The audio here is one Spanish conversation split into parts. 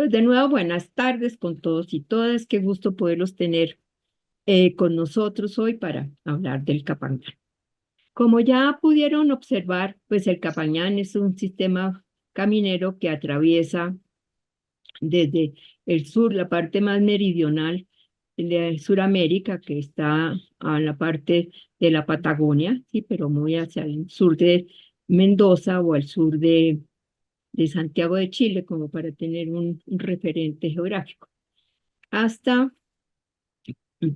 Entonces, de nuevo, buenas tardes con todos y todas. Qué gusto poderlos tener con nosotros hoy para hablar del Capañán. Como ya pudieron observar, pues el Capañán es un sistema caminero que atraviesa desde el sur, la parte más meridional de Sudamérica, que está a la parte de la Patagonia, sí, pero muy hacia el sur de Mendoza o al sur de Santiago de Chile, como para tener un referente geográfico, hasta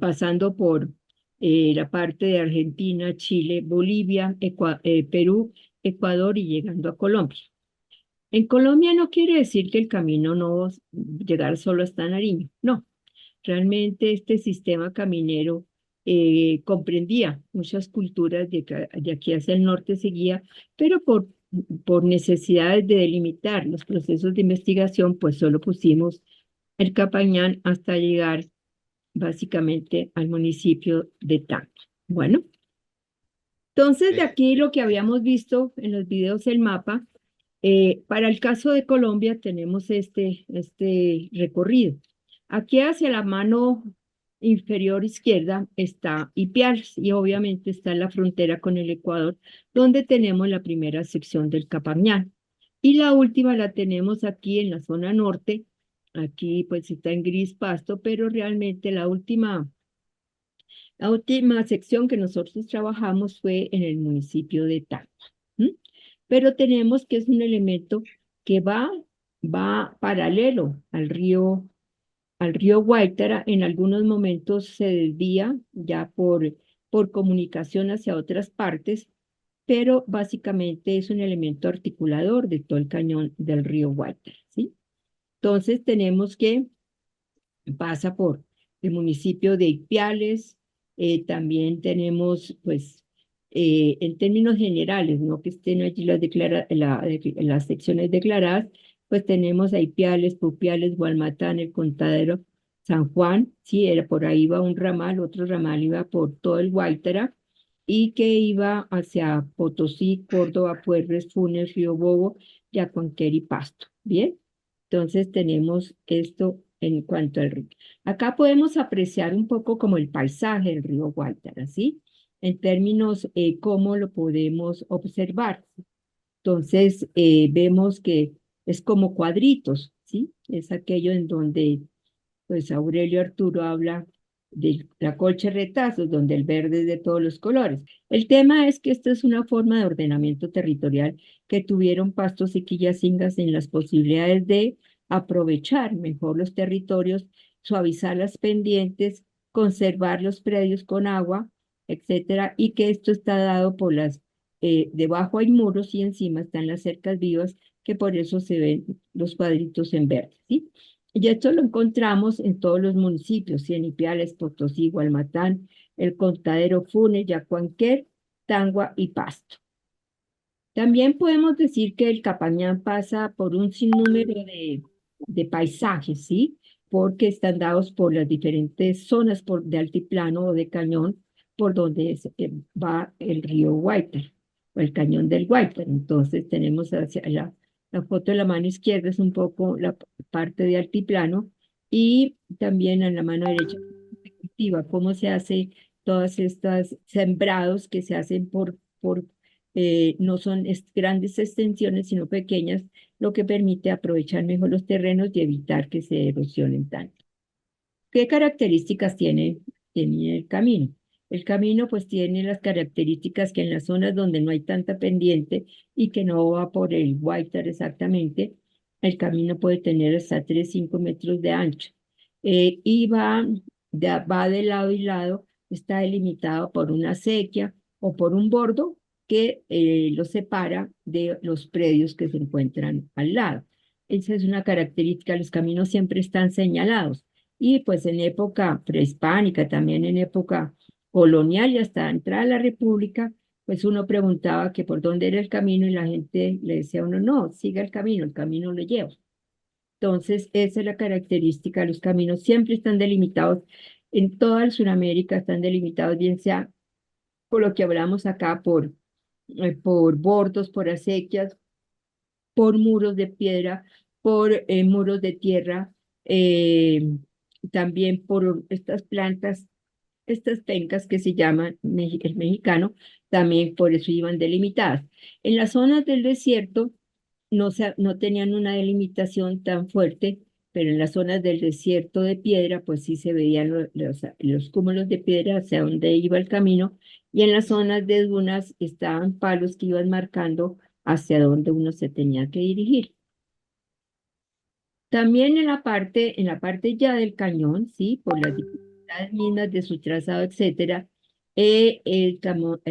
pasando por la parte de Argentina, Chile, Bolivia, Perú, Ecuador y llegando a Colombia. En Colombia no quiere decir que el camino no va a llegar solo hasta Nariño, no. Realmente este sistema caminero comprendía muchas culturas de aquí hacia el norte seguía, pero por necesidades de delimitar los procesos de investigación, pues solo pusimos el Capañán hasta llegar básicamente al municipio de Tacna. Bueno, entonces de aquí lo que habíamos visto en los videos, el mapa, para el caso de Colombia tenemos este recorrido. Aquí hacia la mano inferior izquierda está Ipiales y obviamente está en la frontera con el Ecuador, donde tenemos la primera sección del Capañán. Y la última la tenemos aquí en la zona norte. Aquí pues está en gris pasto, pero realmente la última sección que nosotros trabajamos fue en el municipio de Tacna. ¿M? Pero tenemos que es un elemento que va paralelo al río Guaitara. En algunos momentos se desvía ya por comunicación hacia otras partes, pero básicamente es un elemento articulador de todo el cañón del río Guaitara, ¿sí? Entonces tenemos que pasa por el municipio de Ipiales. También tenemos, pues, en términos generales, no que estén allí las secciones declaradas, pues tenemos a Ipiales, Pupiales, Gualmatán, El Contadero, San Juan, sí, era por ahí iba un ramal, otro ramal iba por todo el Guaitara, y que iba hacia Potosí, Córdoba, Puerres, Funes, Río Bobo, Yacuanquer y Pasto. Bien, entonces tenemos esto en cuanto al río. Acá podemos apreciar un poco como el paisaje del río Guaitara, ¿sí? En términos cómo lo podemos observar. Entonces vemos que es como cuadritos, ¿sí? Es aquello en donde pues Aurelio Arturo habla de la colcha de retazos, donde el verde es de todos los colores. El tema es que esta es una forma de ordenamiento territorial que tuvieron Pastos y Quillacingas en las posibilidades de aprovechar mejor los territorios, suavizar las pendientes, conservar los predios con agua, etcétera, y que esto está dado por debajo hay muros y encima están las cercas vivas, que por eso se ven los cuadritos en verde, ¿sí? Y esto lo encontramos en todos los municipios, en Ipiales, Potosí, Gualmatán, El Contadero, Funes, Yacuanquer, Tangua y Pasto. También podemos decir que el Capañán pasa por un sinnúmero de paisajes, ¿sí? Porque están dados por las diferentes zonas de altiplano o de cañón por donde va el río Guaitara o el cañón del Guaitara. Entonces tenemos hacia la foto de la mano izquierda es un poco la parte de altiplano y también en la mano derecha se cultiva cómo se hace todas estas sembrados que se hacen no son grandes extensiones, sino pequeñas, lo que permite aprovechar mejor los terrenos y evitar que se erosionen tanto. ¿Qué características tiene el camino? El camino pues tiene las características que en las zonas donde no hay tanta pendiente y que no va por el Guaytar exactamente, el camino puede tener hasta 3, 5 metros de ancho. Y va de lado y lado, está delimitado por una acequia o por un bordo que lo separa de los predios que se encuentran al lado. Esa es una característica, los caminos siempre están señalados. Y pues en época prehispánica, también en época colonial y hasta entrar a la República, pues uno preguntaba que por dónde era el camino y la gente le decía a uno, no, siga el camino lo lleva. Entonces, esa es la característica, los caminos siempre están delimitados, en toda Sudamérica están delimitados, bien sea por lo que hablamos acá, por bordos, por acequias, por muros de piedra, por muros de tierra, eh, también por estas plantas, estas pencas que se llaman el mexicano, también por eso iban delimitadas. En las zonas del desierto no tenían una delimitación tan fuerte, pero en las zonas del desierto de piedra, pues sí se veían los cúmulos de piedra hacia donde iba el camino, y en las zonas de dunas estaban palos que iban marcando hacia donde uno se tenía que dirigir. También en la parte ya del cañón, sí, por las dificultades mismas de su trazado, etcétera, el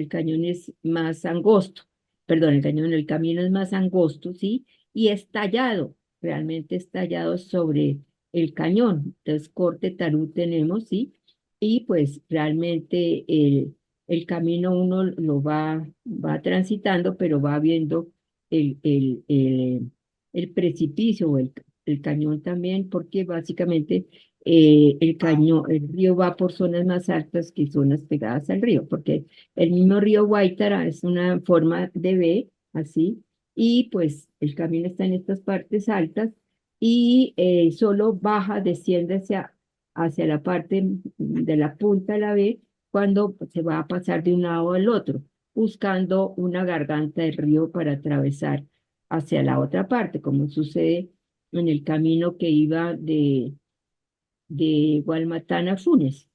cañón es más angosto, perdón, el camino es más angosto, sí, y es tallado, realmente es tallado sobre el cañón. Entonces, corte tarú tenemos, sí, y pues realmente el camino uno va transitando, pero va viendo el precipicio o el cañón también, porque básicamente el río va por zonas más altas que zonas pegadas al río, porque el mismo río Guaitara es una forma de V, así, y pues el camino está en estas partes altas y solo baja, desciende hacia la parte de la punta de la V cuando se va a pasar de un lado al otro, buscando una garganta del río para atravesar hacia la otra parte, como sucede en el camino que iba de Gualmatán a Funes,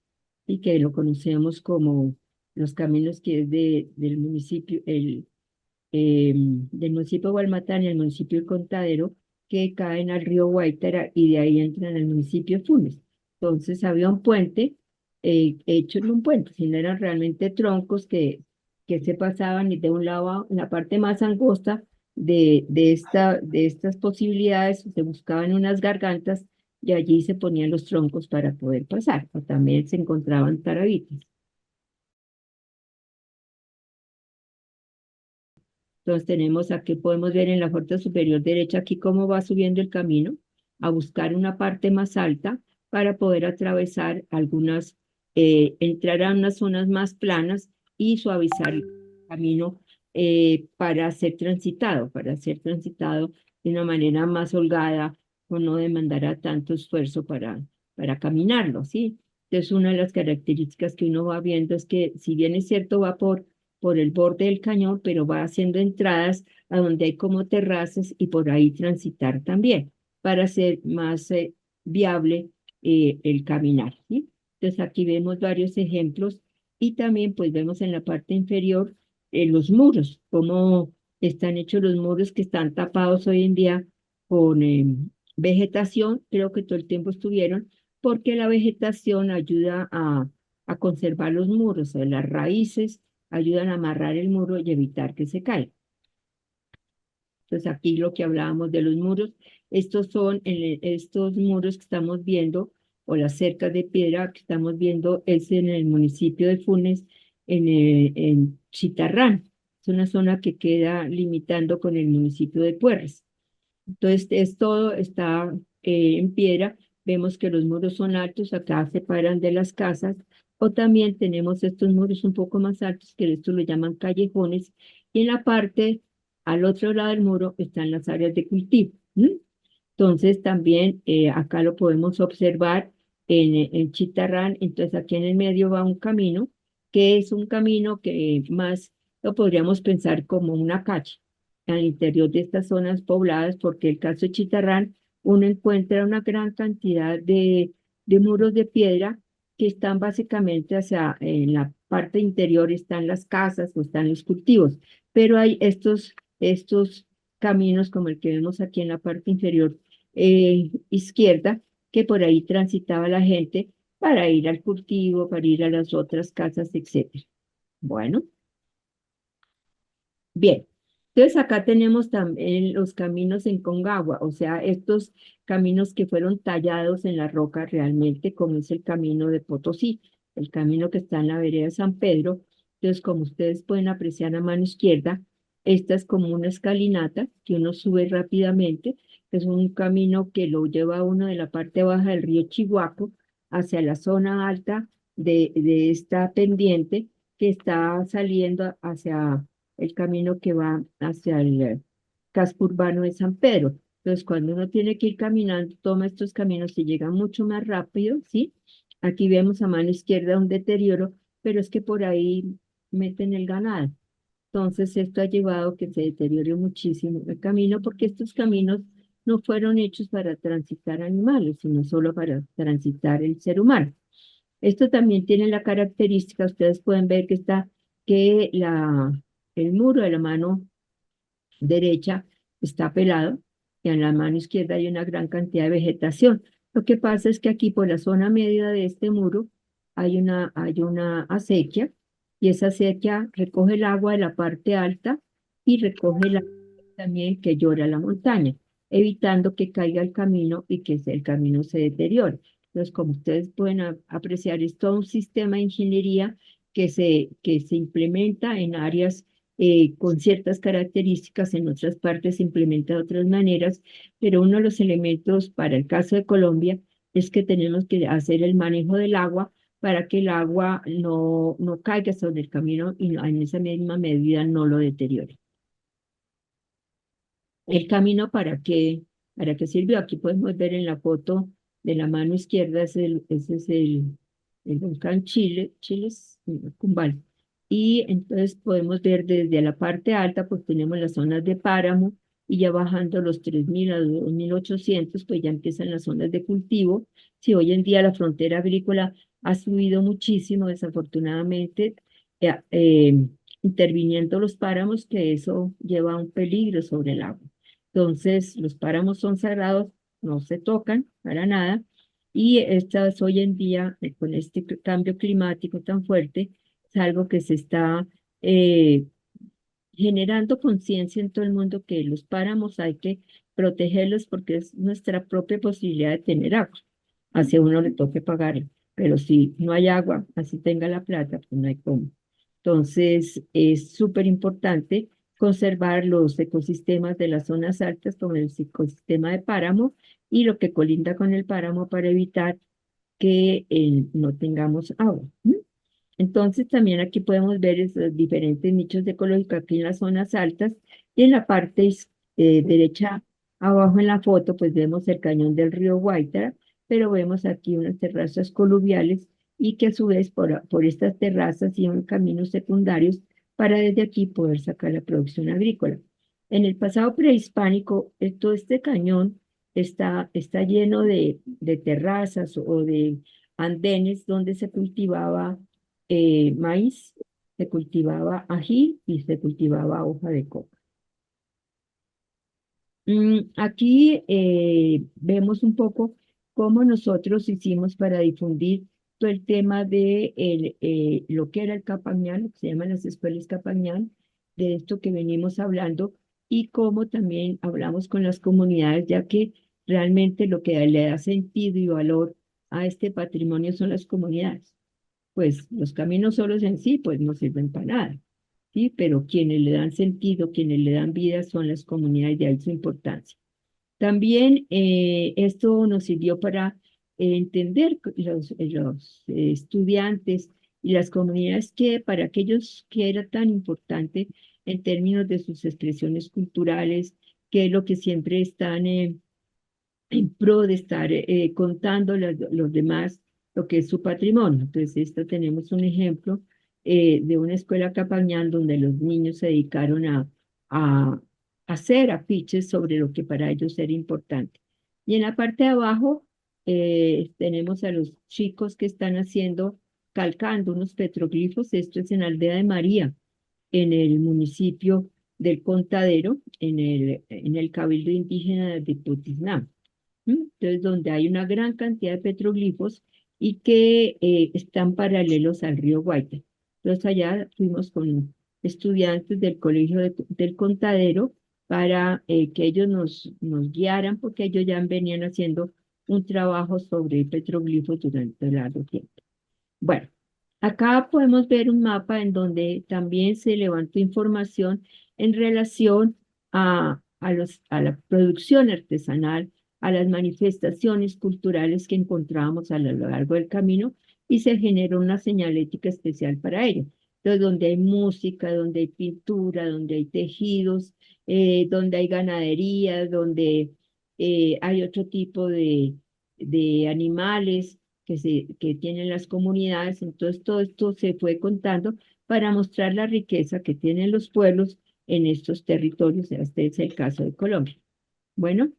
y que lo conocemos como los caminos que es del municipio, del municipio de Gualmatán y el municipio de Contadero, que caen al río Guaitara y de ahí entran al municipio de Funes. Entonces había un puente hecho en un puente, sino eran realmente troncos que se pasaban y de un lado a la parte más angosta de estas posibilidades se buscaban unas gargantas y allí se ponían los troncos para poder pasar, o también se encontraban tarabitas. Entonces tenemos aquí, podemos ver en la foto superior derecha aquí cómo va subiendo el camino a buscar una parte más alta para poder atravesar entrar a unas zonas más planas y suavizar el camino para ser transitado de una manera más holgada o no demandara tanto esfuerzo para caminarlo, ¿sí? Entonces una de las características que uno va viendo es que si bien es cierto va por el borde del cañón, pero va haciendo entradas a donde hay como terrazas y por ahí transitar también para hacer más viable el caminar, ¿sí? Entonces aquí vemos varios ejemplos y también pues vemos en la parte inferior los muros, cómo están hechos los muros que están tapados hoy en día con vegetación, creo que todo el tiempo estuvieron, porque la vegetación ayuda a conservar los muros, las raíces ayudan a amarrar el muro y evitar que se caiga. Entonces aquí lo que hablábamos de los muros, estos muros que estamos viendo, o las cercas de piedra que estamos viendo, es en el municipio de Funes, en Chitarrán. Es una zona que queda limitando con el municipio de Puerres. Entonces, todo está en piedra. Vemos que los muros son altos, acá se paran de las casas, o también tenemos estos muros un poco más altos, que estos lo llaman callejones, y en la parte, al otro lado del muro, están las áreas de cultivo. ¿M? Entonces, también acá lo podemos observar en Chitarrán. Entonces, aquí en el medio va un camino, que es un camino que más lo podríamos pensar como una calle al interior de estas zonas pobladas, porque el caso de Chitarrán, uno encuentra una gran cantidad de muros de piedra que están básicamente en la parte interior están las casas o están los cultivos, pero hay estos caminos como el que vemos aquí en la parte inferior izquierda, que por ahí transitaba la gente para ir al cultivo, para ir a las otras casas, etcétera. Bueno. Bien, entonces acá tenemos también los caminos en Concagua, o sea, estos caminos que fueron tallados en la roca realmente, como es el camino de Potosí, el camino que está en la vereda de San Pedro. Entonces, como ustedes pueden apreciar a mano izquierda, esta es como una escalinata que uno sube rápidamente, es un camino que lo lleva a uno de la parte baja del río Chihuahua hacia la zona alta de esta pendiente que está saliendo hacia el camino que va hacia el casco urbano de San Pedro. Entonces, cuando uno tiene que ir caminando, toma estos caminos y llega mucho más rápido, ¿sí? Aquí vemos a mano izquierda un deterioro, pero es que por ahí meten el ganado. Entonces, esto ha llevado a que se deteriore muchísimo el camino, porque estos caminos no fueron hechos para transitar animales, sino solo para transitar el ser humano. Esto también tiene la característica, ustedes pueden ver que está, que el muro de la mano derecha está pelado y en la mano izquierda hay una gran cantidad de vegetación. Lo que pasa es que aquí por la zona media de este muro hay una acequia y esa acequia recoge el agua de la parte alta y recoge el agua también que llora la montaña, evitando que caiga el camino y que el camino se deteriore. Entonces, como ustedes pueden apreciar, es todo un sistema de ingeniería que se implementa en áreas con ciertas características, en otras partes se implementa de otras maneras, pero uno de los elementos para el caso de Colombia es que tenemos que hacer el manejo del agua para que el agua no caiga sobre el camino y en esa misma medida no lo deteriore. El camino para qué sirvió. Aquí podemos ver en la foto de la mano izquierda, ese es el volcán Cumbal. Y entonces podemos ver desde la parte alta, pues tenemos las zonas de páramo y ya bajando los 3.000 a 2.800 pues ya empiezan las zonas de cultivo. Si hoy en día la frontera agrícola ha subido muchísimo, desafortunadamente, eh, eh, interviniendo los páramos, que eso lleva a un peligro sobre el agua. Entonces, los páramos son sagrados, no se tocan para nada, y estas hoy en día, con este cambio climático tan fuerte, es algo que se está eh, generando conciencia en todo el mundo que los páramos hay que protegerlos porque es nuestra propia posibilidad de tener agua. Así a uno le toque pagar, pero si no hay agua, así tenga la plata, pues no hay cómo. Entonces, es súper importante conservar los ecosistemas de las zonas altas como el ecosistema de páramo y lo que colinda con el páramo para evitar que no tengamos agua. Entonces también aquí podemos ver esos diferentes nichos de ecológico aquí en las zonas altas y en la parte derecha abajo en la foto pues vemos el cañón del río Guaitara, pero vemos aquí unas terrazas coluviales y que a su vez por estas terrazas y en caminos secundarios para desde aquí poder sacar la producción agrícola. En el pasado prehispánico, todo este cañón está lleno de terrazas o de andenes donde se cultivaba maíz, se cultivaba ají y se cultivaba hoja de coca. Aquí vemos un poco cómo nosotros hicimos para difundir todo el tema de lo que era el Capañán, lo que se llaman las escuelas Capañán, de esto que venimos hablando, y cómo también hablamos con las comunidades, ya que realmente lo que le da sentido y valor a este patrimonio son las comunidades. Pues los caminos solos en sí, pues no sirven para nada, ¿sí? Pero quienes le dan sentido, quienes le dan vida son las comunidades, de ahí su importancia. También esto nos sirvió para entender los estudiantes y las comunidades que para aquellos que era tan importante en términos de sus expresiones culturales, que es lo que siempre están en pro de estar contando a los demás lo que es su patrimonio. Entonces, esto tenemos un ejemplo de una escuela Capañán donde los niños se dedicaron a hacer afiches sobre lo que para ellos era importante. Y en la parte de abajo tenemos a los chicos que están calcando unos petroglifos. Esto es en Aldea de María, en el municipio del Contadero, en el Cabildo Indígena de Putisnam. Entonces, donde hay una gran cantidad de petroglifos y que están paralelos al río Guaita. Entonces, allá fuimos con estudiantes del Colegio del Contadero para que ellos nos guiaran, porque ellos ya venían haciendo un trabajo sobre petroglifos durante largo tiempo. Bueno, acá podemos ver un mapa en donde también se levantó información en relación a la producción artesanal, a las manifestaciones culturales que encontramos a lo largo del camino y se generó una señalética especial para ello. Entonces, donde hay música, donde hay pintura, donde hay tejidos, donde hay ganadería, donde hay otro tipo de animales que tienen las comunidades. Entonces, todo esto se fue contando para mostrar la riqueza que tienen los pueblos en estos territorios. Este es el caso de Colombia. Bueno,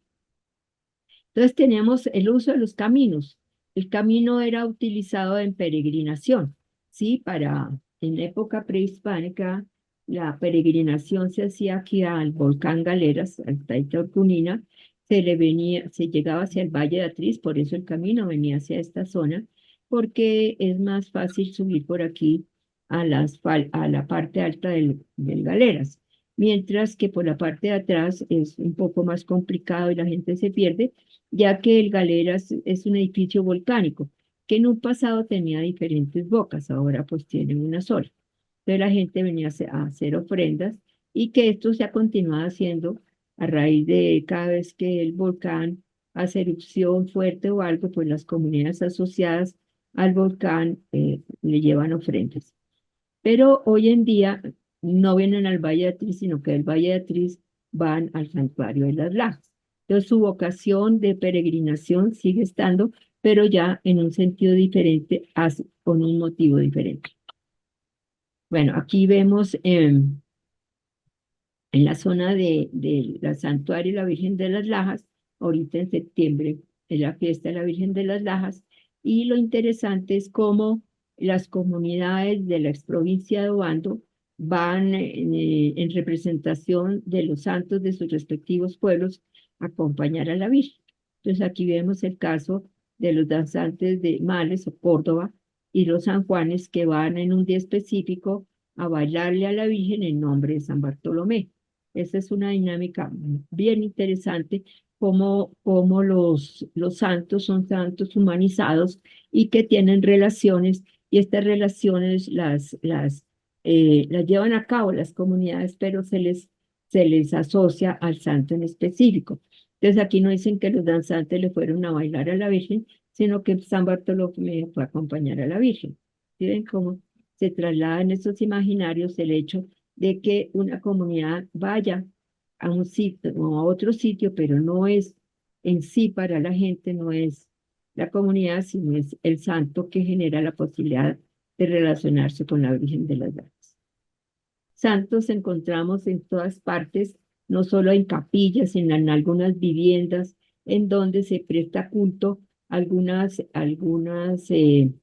entonces teníamos el uso de los caminos. El camino era utilizado en peregrinación, ¿sí? En época prehispánica, la peregrinación se hacía aquí al volcán Galeras, al Taita se llegaba hacia el Valle de Atriz, por eso el camino venía hacia esta zona, porque es más fácil subir por aquí a la parte alta del Galeras, mientras que por la parte de atrás es un poco más complicado y la gente se pierde ya que el Galeras es un edificio volcánico que en un pasado tenía diferentes bocas, ahora pues tiene una sola. Entonces la gente venía a hacer ofrendas y que esto se ha continuado haciendo a raíz de cada vez que el volcán hace erupción fuerte o algo, pues las comunidades asociadas al volcán le llevan ofrendas. Pero hoy en día no vienen al Valle de Atriz, sino que del Valle de Atriz van al Santuario de las Lajas. Entonces su vocación de peregrinación sigue estando, pero ya en un sentido diferente, con un motivo diferente. Bueno, aquí vemos en la zona de la Santuario de la Virgen de las Lajas, ahorita en septiembre es la fiesta de la Virgen de las Lajas, y lo interesante es cómo las comunidades de la exprovincia de Obando van en representación de los santos de sus respectivos pueblos a acompañar a la Virgen. Entonces aquí vemos el caso de los danzantes de Males o Córdoba y los San Juanes que van en un día específico a bailarle a la Virgen en nombre de San Bartolomé. Esa es una dinámica bien interesante, como los santos son santos humanizados y que tienen relaciones, y estas relaciones las llevan a cabo las comunidades, pero se les asocia al santo en específico. Entonces aquí no dicen que los danzantes le fueron a bailar a la Virgen, sino que San Bartolomé fue a acompañar a la Virgen. ¿Sí ven cómo se trasladan estos imaginarios el hecho de que una comunidad vaya a un sitio o a otro sitio, pero no es en sí para la gente, no es la comunidad, sino es el santo que genera la posibilidad de relacionarse con la Virgen de las Gracias. Santos encontramos en todas partes, no solo en capillas, sino en algunas viviendas en donde se presta culto a algunas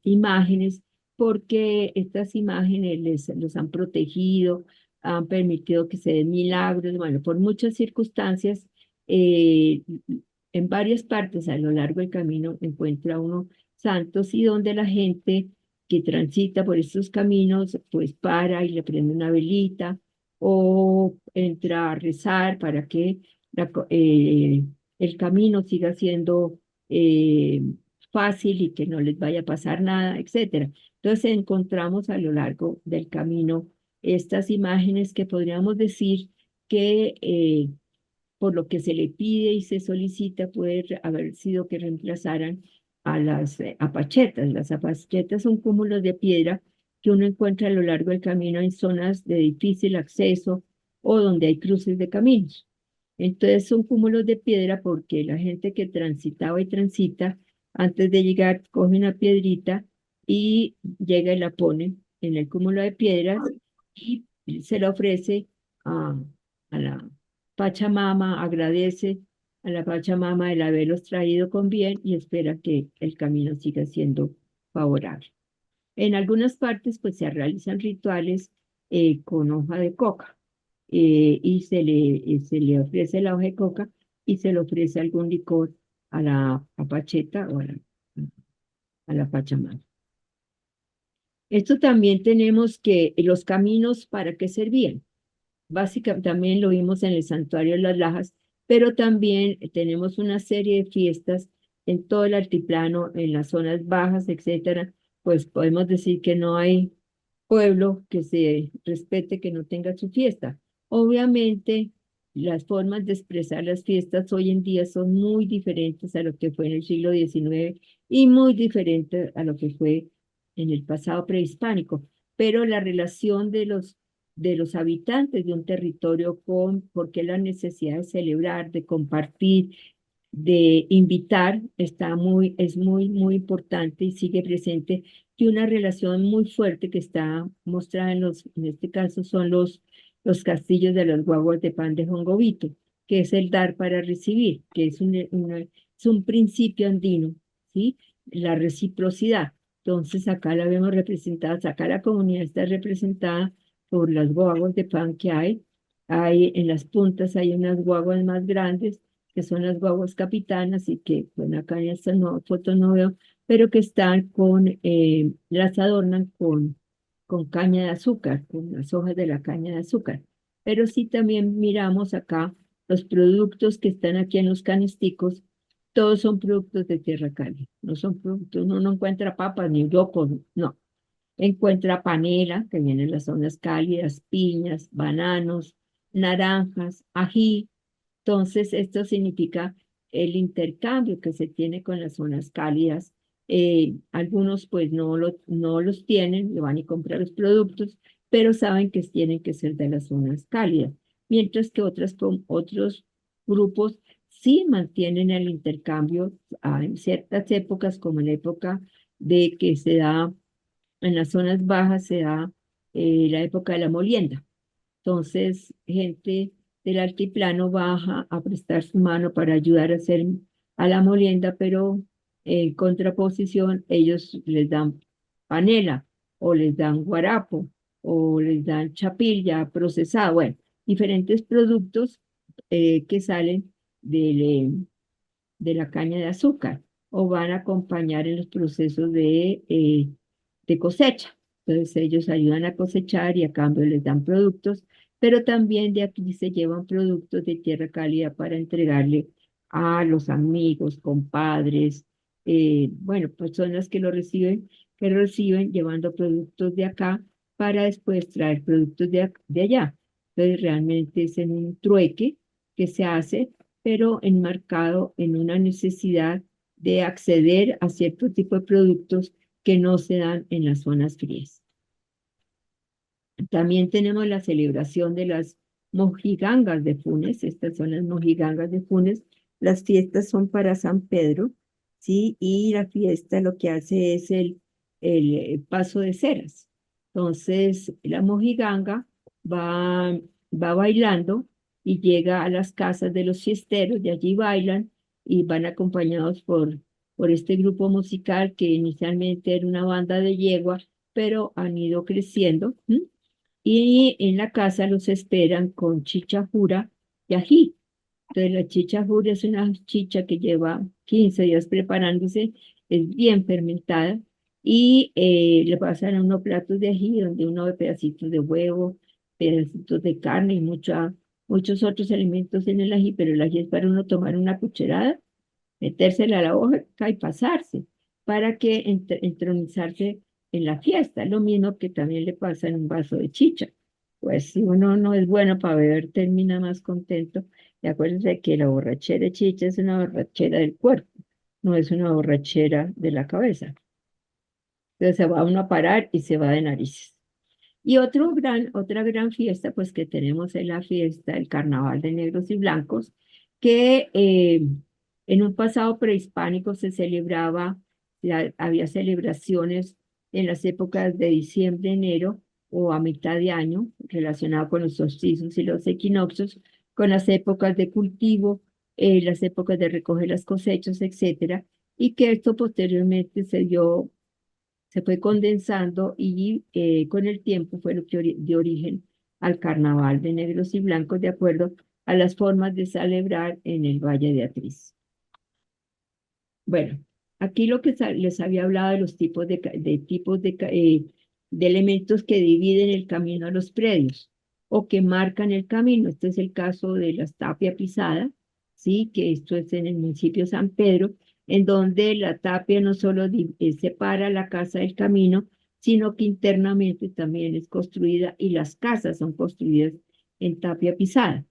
imágenes, porque estas imágenes los han protegido, han permitido que se den milagros, bueno, por muchas circunstancias, eh, en varias partes a lo largo del camino encuentra uno santos y donde la gente que transita por estos caminos, pues para y le prende una velita o entra a rezar para que el camino siga siendo eh, fácil y que no les vaya a pasar nada, etcétera. Entonces encontramos a lo largo del camino estas imágenes que podríamos decir que por lo que se le pide y se solicita puede haber sido que reemplazaran a las apachetas. Las apachetas son cúmulos de piedra que uno encuentra a lo largo del camino en zonas de difícil acceso o donde hay cruces de caminos. Entonces son cúmulos de piedra porque la gente que transitaba y transita, antes de llegar, coge una piedrita y llega y la pone en el cúmulo de piedras y se la ofrece a la Pachamama, agradece a la Pachamama el haberlos traído con bien y espera que el camino siga siendo favorable. En algunas partes pues se realizan rituales con hoja de coca y se le ofrece la hoja de coca y se le ofrece algún licor a la apacheta o a la Pachamama. Esto también tenemos que los caminos para qué servían. Básicamente también lo vimos en el Santuario de las Lajas, pero también tenemos una serie de fiestas en todo el altiplano, en las zonas bajas, etcétera. Pues podemos decir que no hay pueblo que se respete que no tenga su fiesta. Obviamente, las formas de expresar las fiestas hoy en día son muy diferentes a lo que fue en el siglo XIX y muy diferentes a lo que fue en el pasado prehispánico. Pero la relación de los habitantes de un territorio con, porque la necesidad de celebrar, de compartir, de invitar, es muy importante y sigue presente, que una relación muy fuerte que está mostrada en este caso son los castillos de los guaguas de pan de Jongobito, que es el dar para recibir, que es es un principio andino, ¿sí? La reciprocidad. Entonces acá la vemos representada, acá la comunidad está representada por las guaguas de pan que hay. Hay en las puntas hay unas guaguas más grandes que son las guaguas capitanas y que, bueno, acá en esta foto no veo, pero que están las adornan con caña de azúcar, con las hojas de la caña de azúcar. Pero sí también miramos acá los productos que están aquí en los canesticos, todos son productos de tierra caliente, no son productos, uno no encuentra papas ni yocos, no. Encuentra panela, que viene en las zonas cálidas, piñas, bananos, naranjas, ají. Entonces, esto significa el intercambio que se tiene con las zonas cálidas. Algunos pues no los tienen, le van y compran los productos, pero saben que tienen que ser de las zonas cálidas, mientras que otros grupos sí mantienen el intercambio en ciertas épocas, como en la época de que se da, en las zonas bajas se da la época de la molienda. Entonces, gente del altiplano baja a prestar su mano para ayudar a hacer a la molienda, pero en contraposición, ellos les dan panela, o les dan guarapo, o les dan chapilla procesada, bueno, diferentes productos que salen de la caña de azúcar o van a acompañar en los procesos de cosecha. Entonces ellos ayudan a cosechar y a cambio les dan productos, pero también de aquí se llevan productos de tierra cálida para entregarle a los amigos, compadres, bueno, personas que reciben llevando productos de acá para después traer productos de allá. Entonces realmente es en un trueque que se hace, pero enmarcado en una necesidad de acceder a cierto tipo de productos que no se dan en las zonas frías. También tenemos la celebración de las mojigangas de Funes. Estas son las mojigangas de Funes. Las fiestas son para San Pedro, ¿sí? Y la fiesta lo que hace es el paso de ceras. Entonces, la mojiganga va, va bailando y llega a las casas de los fiesteros, de allí bailan y van acompañados por este grupo musical que inicialmente era una banda de yegua, pero han ido creciendo. ¿M? Y en la casa los esperan con chicha jura y ají. Entonces la chicha jura es una chicha que lleva 15 días preparándose, es bien fermentada y le pasan a unos platos de ají donde uno ve pedacitos de huevo, pedacitos de carne y muchos otros alimentos en el ají, pero el ají es para uno tomar una cucharada, metérsela a la boca y pasarse para que entronizarse en la fiesta. Lo mismo que también le pasa en un vaso de chicha. Pues si uno no es bueno para beber, termina más contento. Y acuérdense que la borrachera de chicha es una borrachera del cuerpo, no es una borrachera de la cabeza. Entonces se va uno a parar y se va de narices. Y otra gran fiesta, pues que tenemos es la fiesta, el Carnaval de Negros y Blancos, que en un pasado prehispánico se celebraba, había celebraciones en las épocas de diciembre, enero o a mitad de año, relacionado con los solsticios y los equinoccios, con las épocas de cultivo, las épocas de recoger las cosechas, etcétera, y que esto posteriormente se fue condensando y con el tiempo fue lo que dio origen al carnaval de negros y blancos de acuerdo a las formas de celebrar en el Valle de Atriz. Bueno, aquí lo que les había hablado de los tipos de elementos que dividen el camino a los predios o que marcan el camino. Este es el caso de la tapia pisada, ¿sí? Que esto es en el municipio de San Pedro, en donde la tapia no solo separa la casa del camino, sino que internamente también es construida y las casas son construidas en tapia pisada.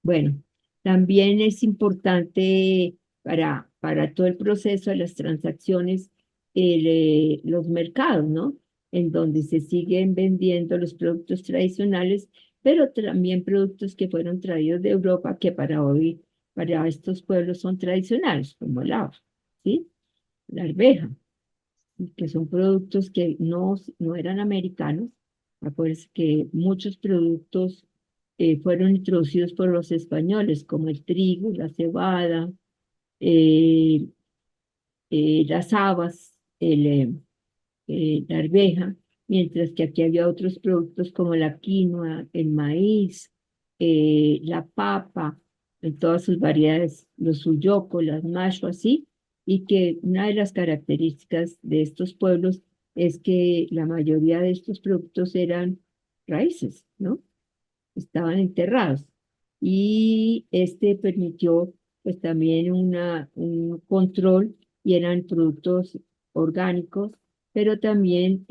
Bueno, también es importante para todo el proceso de las transacciones, los mercados, ¿no? En donde se siguen vendiendo los productos tradicionales, pero también productos que fueron traídos de Europa, que para hoy, para estos pueblos son tradicionales, como el haba, ¿sí? La arveja, que son productos que no eran americanos. Acuérdense que muchos productos fueron introducidos por los españoles, como el trigo, la cebada, eh, las habas, la arveja, mientras que aquí había otros productos como la quinoa, el maíz, la papa, en todas sus variedades, los suyocos, las macho, así, y que una de las características de estos pueblos es que la mayoría de estos productos eran raíces, ¿no? Estaban enterrados. Y este permitió pues también un control y eran productos orgánicos, pero también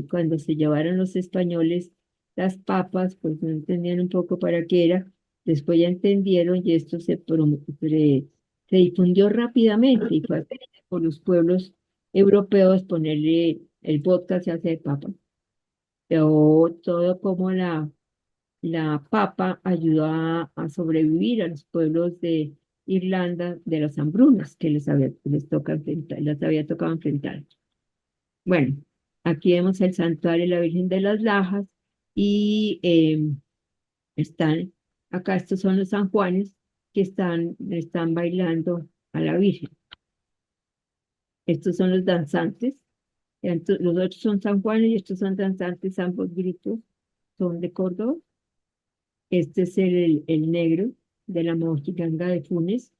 cuando se llevaron los españoles las papas, pues no entendían un poco para qué era, después ya entendieron y esto se difundió rápidamente y fue por los pueblos europeos ponerle el vodka se hace de papa, o todo como la papa ayudó a sobrevivir a los pueblos de Irlanda de las hambrunas que les había tocado enfrentar. Bueno, aquí vemos el santuario de la Virgen de las Lajas y están, acá estos son los San Juanes que están bailando a la Virgen. Estos son los danzantes, los otros son San Juanes y estos son danzantes, ambos grupos son de Córdoba. Este es el negro de la Mojiganga de Funes.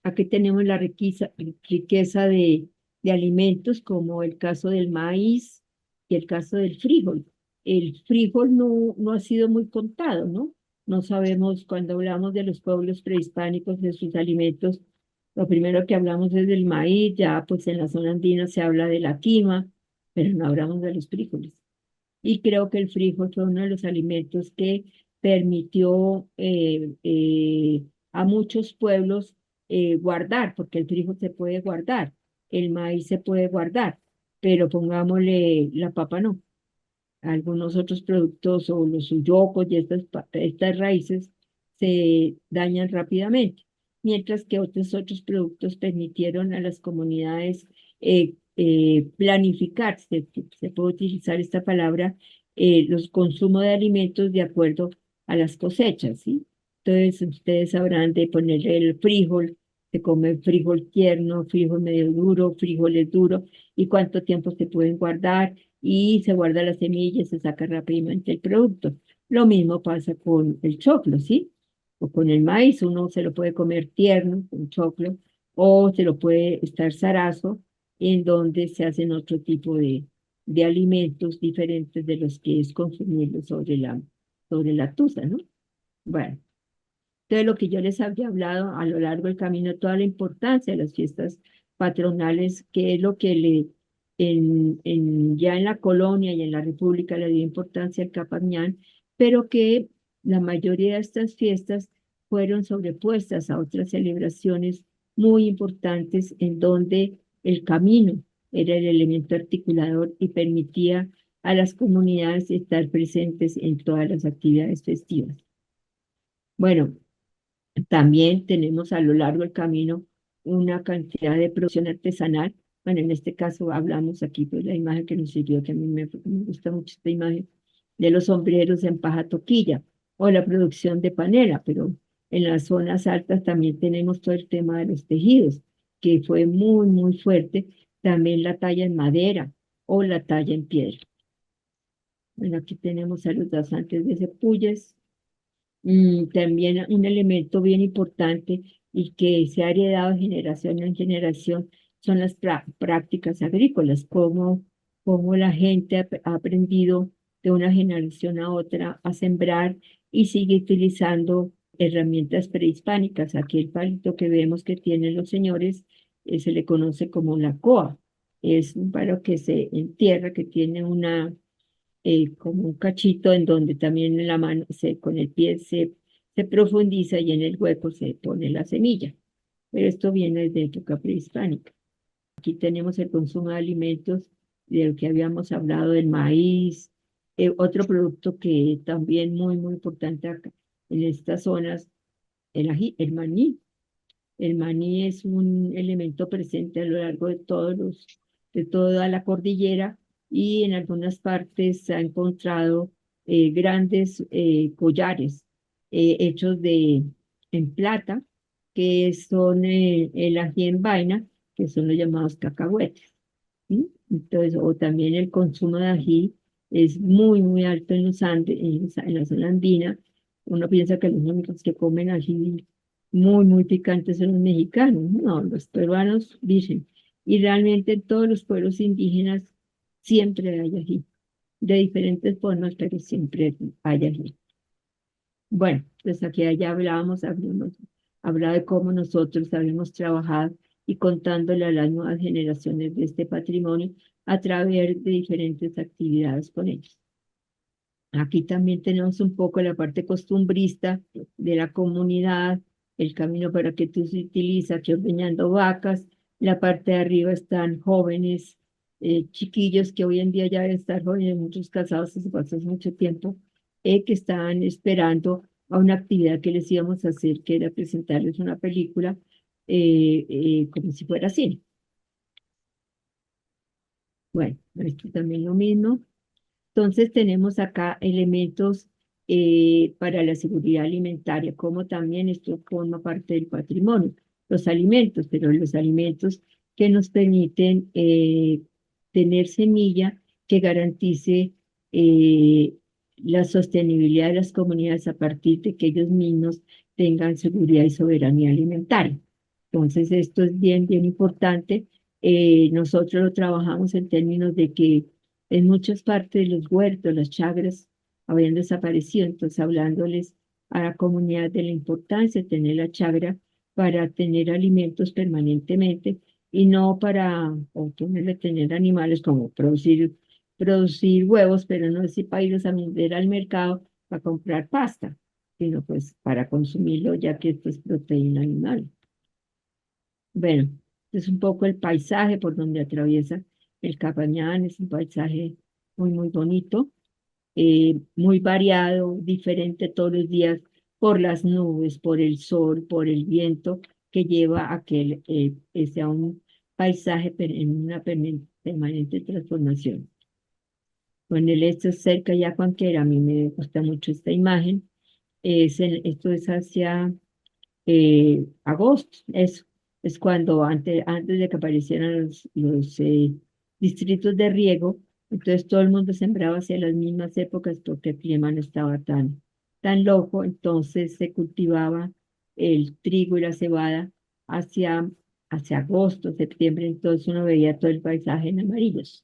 Aquí tenemos la riqueza de alimentos, como el caso del maíz y el caso del frijol. El frijol no ha sido muy contado, ¿no? No sabemos, cuando hablamos de los pueblos prehispánicos, de sus alimentos, lo primero que hablamos es del maíz, ya pues en la zona andina se habla de la quima, pero no hablamos de los frijoles. Y creo que el frijol fue uno de los alimentos que permitió a muchos pueblos guardar, porque el frijol se puede guardar, el maíz se puede guardar, pero pongámosle la papa no. Algunos otros productos o los suyocos y estas raíces se dañan rápidamente, mientras que otros productos permitieron a las comunidades planificar, se puede utilizar esta palabra, los consumos de alimentos de acuerdo a las cosechas, ¿sí? Entonces ustedes sabrán de ponerle el frijol, se come frijol tierno, frijol medio duro, frijoles duros, y cuánto tiempo se pueden guardar y se guarda la semilla y se saca rápidamente el producto. Lo mismo pasa con el choclo, ¿sí? O con el maíz, uno se lo puede comer tierno, con choclo, o se lo puede estar zarazo, en donde se hacen otro tipo de alimentos diferentes de los que es consumido sobre la tusa, ¿no? Bueno, entonces lo que yo les había hablado a lo largo del camino, toda la importancia de las fiestas patronales, que es lo que ya en la colonia y en la república le dio importancia al Capañán, pero que la mayoría de estas fiestas fueron sobrepuestas a otras celebraciones muy importantes en donde el camino era el elemento articulador y permitía a las comunidades estar presentes en todas las actividades festivas. Bueno, también tenemos a lo largo del camino una cantidad de producción artesanal. Bueno, en este caso hablamos aquí, pues la imagen que nos sirvió, que a mí me gusta mucho esta imagen, de los sombreros en paja toquilla o la producción de panela, pero en las zonas altas también tenemos todo el tema de los tejidos, que fue muy, muy fuerte. También la talla en madera o la talla en piedra. Bueno, aquí tenemos a los danzantes de Cepuyes. También un elemento bien importante y que se ha heredado de generación en generación son las prácticas agrícolas, cómo la gente ha aprendido de una generación a otra a sembrar y sigue utilizando herramientas prehispánicas. Aquí el palito que vemos que tienen los señores se le conoce como la coa. Es un palo que se entierra, que tiene como un cachito en donde también en la mano, con el pie se profundiza y en el hueco se pone la semilla. Pero esto viene de época prehispánica. Aquí tenemos el consumo de alimentos, de lo que habíamos hablado del maíz, otro producto que también muy, muy importante acá en estas zonas, el ají, el maní. El maní es un elemento presente a lo largo de de toda la cordillera y en algunas partes se ha encontrado grandes collares hechos en plata, que son el ají en vaina, que son los llamados cacahuetes. ¿Sí? Entonces, o también el consumo de ají es muy alto en los Andes, en la zona andina. Uno piensa que los únicos que comen ají muy picantes son los mexicanos. No, los peruanos dicen. Y realmente en todos los pueblos indígenas siempre hay ají, de diferentes formas, pero siempre hay ají. Bueno, pues aquí ya habíamos hablado de cómo nosotros habíamos trabajado y contándole a las nuevas generaciones de este patrimonio a través de diferentes actividades con ellos. Aquí también tenemos un poco la parte costumbrista de la comunidad, el camino para que tú se utiliza, que ordeñando vacas. La parte de arriba están jóvenes, chiquillos que hoy en día ya deben estar jóvenes, muchos casados hace mucho tiempo, que estaban esperando a una actividad que les íbamos a hacer, que era presentarles una película como si fuera cine. Bueno, esto también lo mismo. Entonces tenemos acá elementos para la seguridad alimentaria, como también esto forma parte del patrimonio, los alimentos, pero los alimentos que nos permiten tener semilla que garantice eh, la sostenibilidad de las comunidades a partir de que ellos mismos tengan seguridad y soberanía alimentaria. Entonces esto es bien importante. Nosotros lo trabajamos en términos de que en muchas partes de los huertos, las chagras habían desaparecido, entonces hablándoles a la comunidad de la importancia de tener la chagra para tener alimentos permanentemente y no para tener animales como producir huevos, pero no es si para irlos a vender al mercado para comprar pasta, sino pues para consumirlo, ya que esto es proteína animal. Bueno, es un poco el paisaje por donde atraviesa el Cabañán, es un paisaje muy bonito, muy variado, diferente todos los días por las nubes, por el sol, por el viento, que lleva a que sea un paisaje en una permanente transformación. Bueno, el esto es cerca ya Juanquera, a mí me gusta mucho esta imagen, esto es hacia agosto, eso es cuando antes de que aparecieran los distritos de riego, entonces todo el mundo sembraba hacia las mismas épocas porque el clima no estaba tan loco, entonces se cultivaba el trigo y la cebada hacia, hacia agosto, septiembre, entonces uno veía todo el paisaje en amarillos,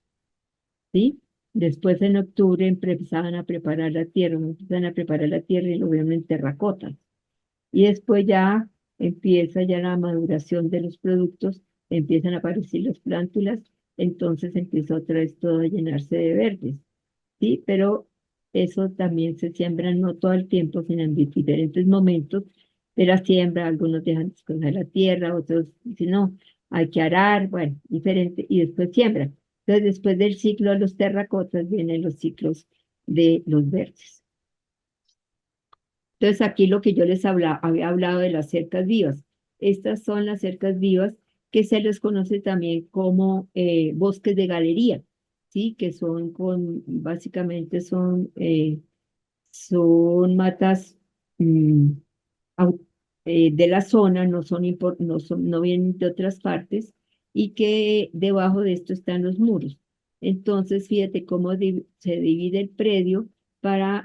¿sí? Después en octubre empezaban a preparar la tierra, empiezan a preparar la tierra y lo ven en terracotas. Y después ya empieza ya la maduración de los productos, empiezan a aparecer las plántulas, entonces empieza otra vez todo a llenarse de verdes, ¿sí? Pero eso también se siembra no todo el tiempo, sino en diferentes momentos de la siembra, algunos dejan descansar la tierra, otros dicen no, hay que arar, bueno, diferente, y después siembran. Entonces, después del ciclo de los terracotas vienen los ciclos de los verdes. Entonces, aquí lo que yo había hablado de las cercas vivas. Estas son las cercas vivas que se les conoce también como bosques de galería, ¿sí? Que son básicamente son matas mm, au- de la zona, no vienen de otras partes, y que debajo de esto están los muros. Entonces, fíjate cómo se divide el predio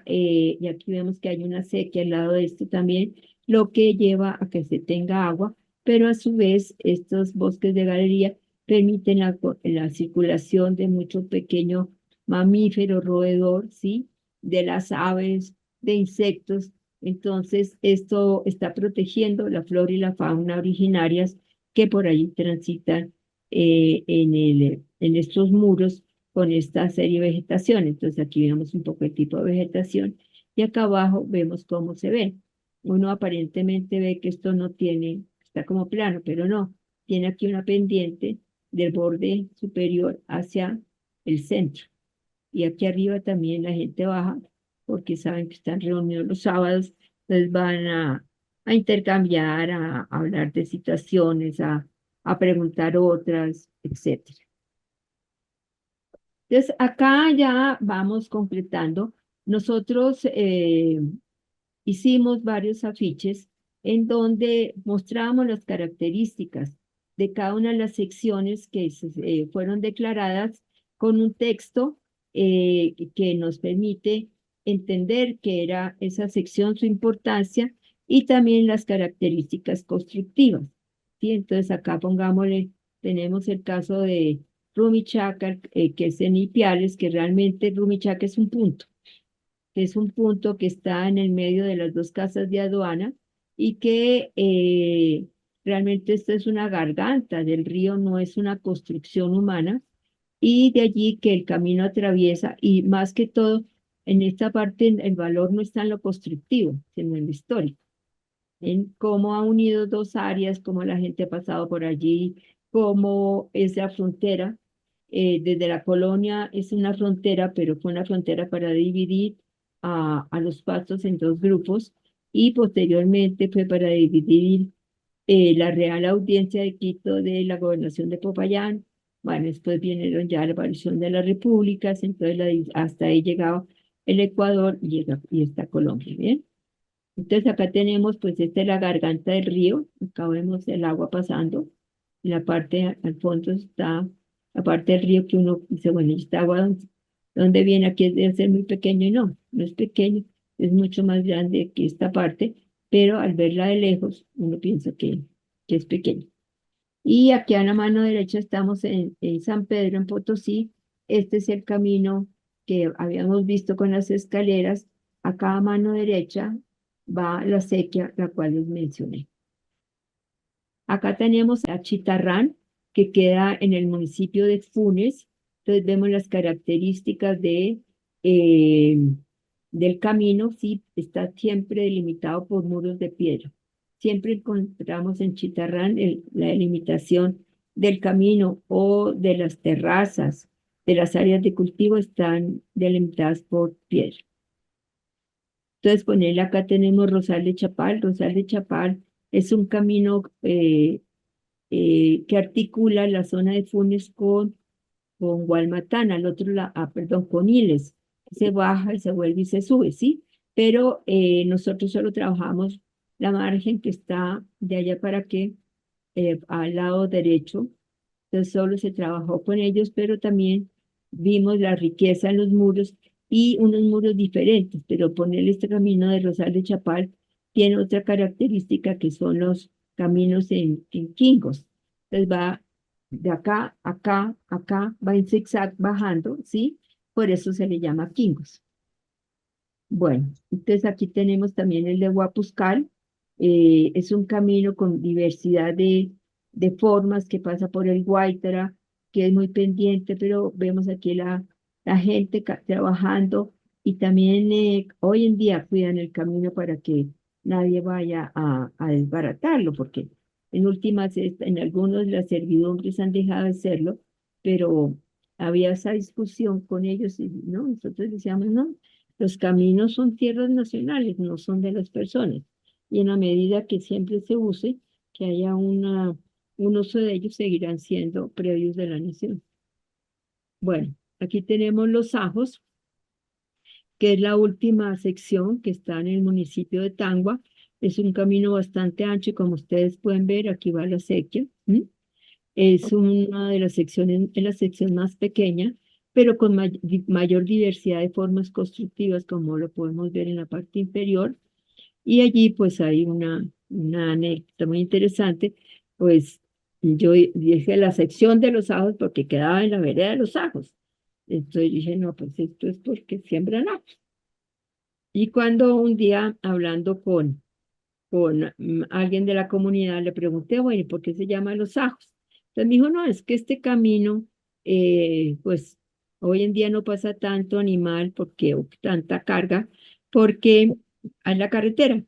y aquí vemos que hay una sequía al lado de esto también, lo que lleva a que se tenga agua, pero a su vez estos bosques de galería permiten la circulación de mucho pequeño mamífero, roedor, ¿sí? De las aves, de insectos. Entonces, esto está protegiendo la flora y la fauna originarias que por ahí transitan en estos muros con esta serie de vegetación. Entonces, aquí vemos un poco el tipo de vegetación y acá abajo vemos cómo se ve. Uno aparentemente ve que esto no tiene, está como plano, pero no, tiene aquí una pendiente del borde superior hacia el centro. Y aquí arriba también la gente baja porque saben que están reunidos los sábados, entonces van a intercambiar, a hablar de situaciones, a preguntar otras, etcétera. Entonces, acá ya vamos completando. Nosotros hicimos varios afiches en donde mostrábamos las características de cada una de las secciones que fueron declaradas con un texto que nos permite entender qué era esa sección, su importancia y también las características constructivas. ¿Sí? Entonces acá pongámosle, tenemos el caso de Rumichaca, que es en Ipiales, que realmente Rumichaca es un punto, que es un punto que está en el medio de las dos casas de aduana y que realmente esto es una garganta del río, no es una construcción humana, y de allí que el camino atraviesa, y más que todo, en esta parte el valor no está en lo constructivo, sino en lo histórico, en cómo ha unido dos áreas, cómo la gente ha pasado por allí, cómo es la frontera. Desde la colonia es una frontera, pero fue una frontera para dividir a los pastos en dos grupos y posteriormente fue para dividir la Real Audiencia de Quito de la gobernación de Popayán. Bueno, después vinieron ya la aparición de las repúblicas, entonces hasta ahí llegaba el Ecuador y está Colombia, ¿bien? Entonces acá tenemos, pues esta es la garganta del río, acá vemos el agua pasando, en la parte al fondo está la parte del río que uno dice, bueno, ¿y esta agua dónde viene? Aquí debe ser muy pequeño, y no, no es pequeño, es mucho más grande que esta parte, pero al verla de lejos uno piensa que es pequeño. Y aquí a la mano derecha estamos en San Pedro, en Potosí. Este es el camino que habíamos visto con las escaleras. Acá a mano derecha va la sequía, la cual les mencioné. Acá tenemos a Chitarrán, que queda en el municipio de Funes. Entonces vemos las características eh, del camino, sí, está siempre delimitado por muros de piedra. Siempre encontramos en Chitarrán la delimitación del camino o de las terrazas, de las áreas de cultivo están delimitadas por piedra. Entonces, ponerle acá tenemos Rosal de Chapal. Rosal de Chapal es un camino que articula la zona de Funes con Gualmatán, al otro lado, perdón, con Iles. Se baja y se vuelve y se sube, ¿sí? Pero nosotros solo trabajamos la margen que está de allá para que al lado derecho. Entonces solo se trabajó con ellos, pero también vimos la riqueza en los muros y unos muros diferentes, pero poner este camino de Rosal de Chapal tiene otra característica que son los caminos en quingos. Entonces va de acá, acá, acá, va en zigzag bajando, ¿sí? Por eso se le llama quingos. Bueno, entonces aquí tenemos también el de Huapuscal. Es un camino con diversidad de formas que pasa por el Guaitara, que es muy pendiente, pero vemos aquí la gente trabajando y también hoy en día cuidan el camino para que nadie vaya a desbaratarlo, porque en últimas, en algunos las servidumbres han dejado de hacerlo, pero había esa discusión con ellos y no, nosotros decíamos, no, los caminos son tierras nacionales, no son de las personas. Y en la medida que siempre se use, que haya un uso de ellos, seguirán siendo predios de la nación. Bueno, aquí tenemos Los Ajos, que es la última sección que está en el municipio de Tangua. Es un camino bastante ancho y como ustedes pueden ver, aquí va la sequía. Es una de las secciones, es la sección más pequeña, pero con mayor diversidad de formas constructivas, como lo podemos ver en la parte inferior. Y allí pues hay una anécdota muy interesante, pues yo dije la sección de Los Ajos porque quedaba en la vereda de Los Ajos. Entonces dije, no, pues esto es porque siembran ajos. Y cuando un día hablando con alguien de la comunidad, le pregunté, bueno, ¿y por qué se llama Los Ajos? Entonces me dijo, no, es que este camino, pues hoy en día no pasa tanto animal porque, o tanta carga, porque hay la carretera.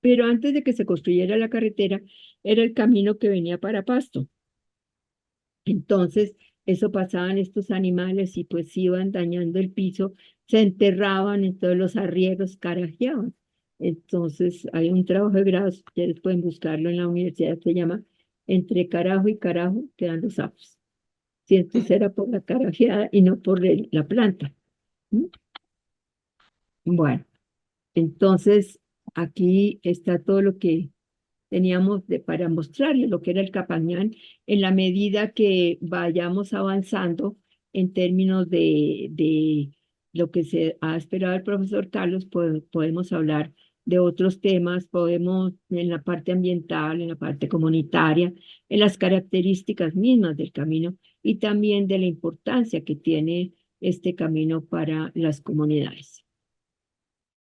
Pero antes de que se construyera la carretera, era el camino que venía para Pasto. Entonces, eso pasaban estos animales y pues iban dañando el piso, se enterraban, entonces los arrieros carajeaban. Entonces, hay un trabajo de grado, ustedes pueden buscarlo en la universidad, se llama Entre carajo y carajo quedan los sapos. Si entonces era por la carajeada y no por la planta. ¿Mm? Bueno, entonces aquí está todo lo que teníamos para mostrarles, lo que era el Capañán, en la medida que vayamos avanzando en términos de lo que se ha esperado el profesor Carlos, podemos hablar de otros temas, podemos en la parte ambiental, en la parte comunitaria, en las características mismas del camino y también de la importancia que tiene este camino para las comunidades.